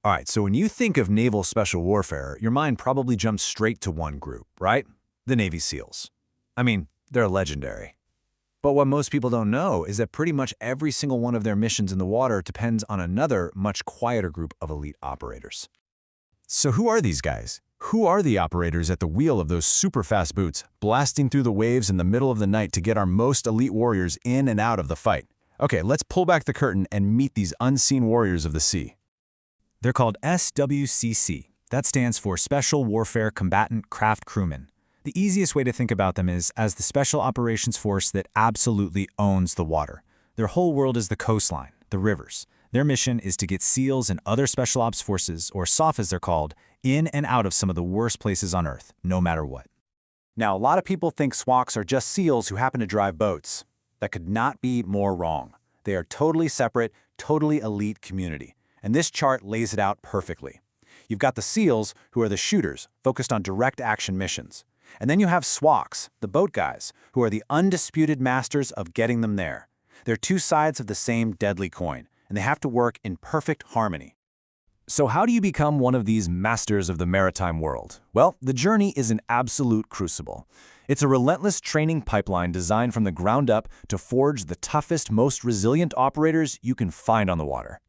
All right, so when you think of naval special warfare, your mind probably jumps straight to one group, right? The Navy SEALs. I mean, they're legendary. But what most people don't know is that pretty much every single one of their missions in the water depends on another, much quieter group of elite operators. So who are these guys? Who are the operators at the wheel of those super fast boots, blasting through the waves in the middle of the night to get our most elite warriors in and out of the fight? Okay, let's pull back the curtain and meet these unseen warriors of the sea. They're called SWCC. That stands for Special Warfare Combatant-Craft Crewmen. The easiest way to think about them is as the special operations force that absolutely owns the water. Their whole world is the coastline, the rivers. Their mission is to get SEALs and other special ops forces, or SOF as they're called, in and out of some of the worst places on Earth, no matter what. Now, a lot of people think SWCCs are just SEALs who happen to drive boats. That could not be more wrong. They are totally separate, totally elite community. And this chart lays it out perfectly. You've got the SEALs, who are the shooters, focused on direct action missions. And then you have SWCCs, the boat guys, who are the undisputed masters of getting them there. They're two sides of the same deadly coin, and they have to work in perfect harmony. So how do you become one of these masters of the maritime world? Well, the journey is an absolute crucible. It's a relentless training pipeline designed from the ground up to forge the toughest, most resilient operators you can find on the water.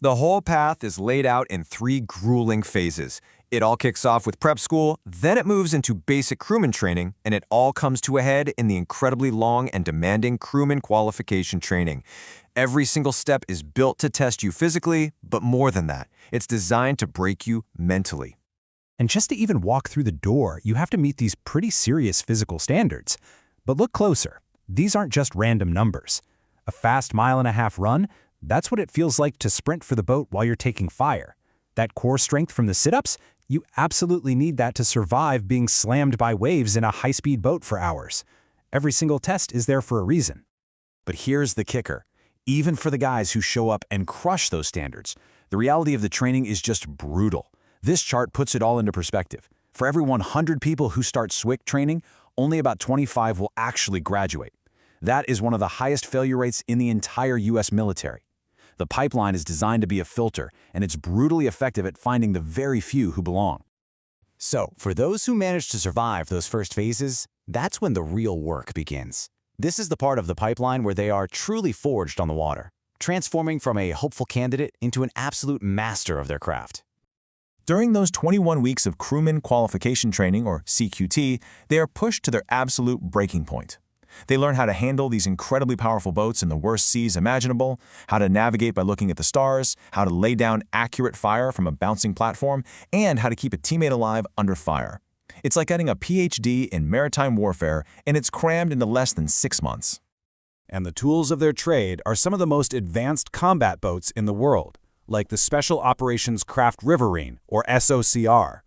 The whole path is laid out in 3 grueling phases. It all kicks off with prep school, then it moves into basic crewman training, and it all comes to a head in the incredibly long and demanding Crewman Qualification Training. Every single step is built to test you physically, but more than that, it's designed to break you mentally. And just to even walk through the door, you have to meet these pretty serious physical standards. But look closer. These aren't just random numbers. A fast 1.5-mile run, that's what it feels like to sprint for the boat while you're taking fire. That core strength from the sit-ups, you absolutely need that to survive being slammed by waves in a high-speed boat for hours. Every single test is there for a reason. But here's the kicker. Even for the guys who show up and crush those standards, the reality of the training is just brutal. This chart puts it all into perspective. For every 100 people who start SWCC training, only about 25 will actually graduate. That is one of the highest failure rates in the entire U.S. military. The pipeline is designed to be a filter, and it's brutally effective at finding the very few who belong. So, for those who manage to survive those first phases, that's when the real work begins. This is the part of the pipeline where they are truly forged on the water, transforming from a hopeful candidate into an absolute master of their craft. During those 21 weeks of Crewman Qualification Training, or CQT, they are pushed to their absolute breaking point. They learn how to handle these incredibly powerful boats in the worst seas imaginable, how to navigate by looking at the stars, how to lay down accurate fire from a bouncing platform, and how to keep a teammate alive under fire. It's like getting a PhD in maritime warfare, and it's crammed into less than 6 months. And the tools of their trade are some of the most advanced combat boats in the world, like the Special Operations Craft Riverine, or SOCR.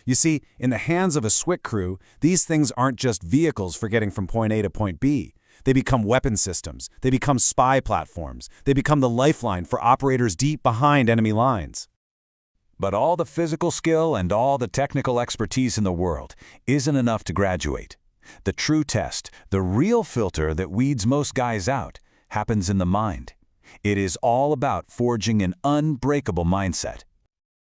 You see, in the hands of a SWCC crew, these things aren't just vehicles for getting from point A to point B. They become weapon systems, they become spy platforms, they become the lifeline for operators deep behind enemy lines. But all the physical skill and all the technical expertise in the world isn't enough to graduate. The true test, the real filter that weeds most guys out, happens in the mind. It is all about forging an unbreakable mindset.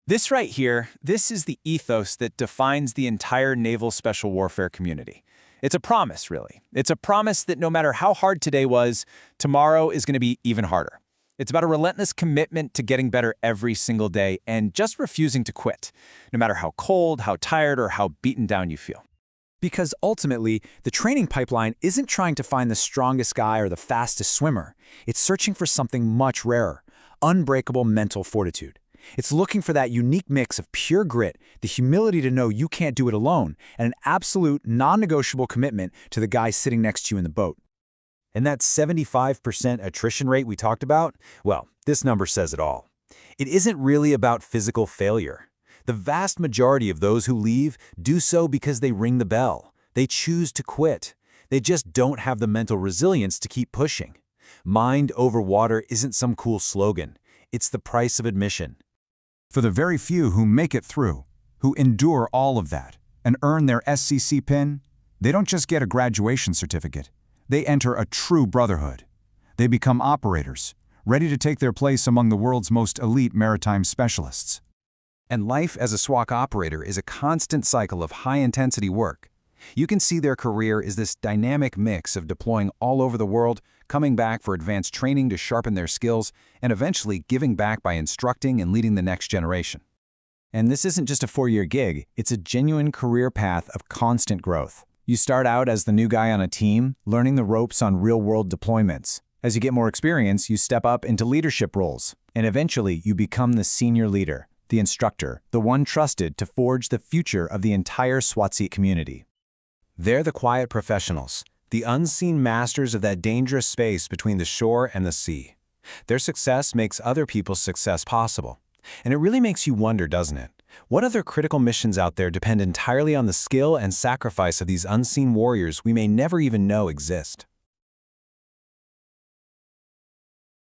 This right here, this is the ethos that defines the entire naval special warfare community. It's a promise, really. It's a promise that no matter how hard today was, tomorrow is going to be even harder. It's about a relentless commitment to getting better every single day and just refusing to quit, no matter how cold, how tired, or how beaten down you feel. Because ultimately, the training pipeline isn't trying to find the strongest guy or the fastest swimmer. It's searching for something much rarer, unbreakable mental fortitude. It's looking for that unique mix of pure grit, the humility to know you can't do it alone, and an absolute, non-negotiable commitment to the guy sitting next to you in the boat. And that 75% attrition rate we talked about, well, this number says it all. It isn't really about physical failure. The vast majority of those who leave do so because they ring the bell. They choose to quit. They just don't have the mental resilience to keep pushing. Mind over water isn't some cool slogan. It's the price of admission. For the very few who make it through, who endure all of that, and earn their SCC pin, they don't just get a graduation certificate. They enter a true brotherhood. They become operators, ready to take their place among the world's most elite maritime specialists. And life as a SWCC operator is a constant cycle of high-intensity work. You can see their career is this dynamic mix of deploying all over the world, coming back for advanced training to sharpen their skills, and eventually giving back by instructing and leading the next generation. And this isn't just a 4-year gig, it's a genuine career path of constant growth. You start out as the new guy on a team, learning the ropes on real-world deployments. As you get more experience, you step up into leadership roles, and eventually you become the senior leader, the instructor, the one trusted to forge the future of the entire SWCC community. They're the quiet professionals, the unseen masters of that dangerous space between the shore and the sea. Their success makes other people's success possible. And it really makes you wonder, doesn't it? What other critical missions out there depend entirely on the skill and sacrifice of these unseen warriors we may never even know exist?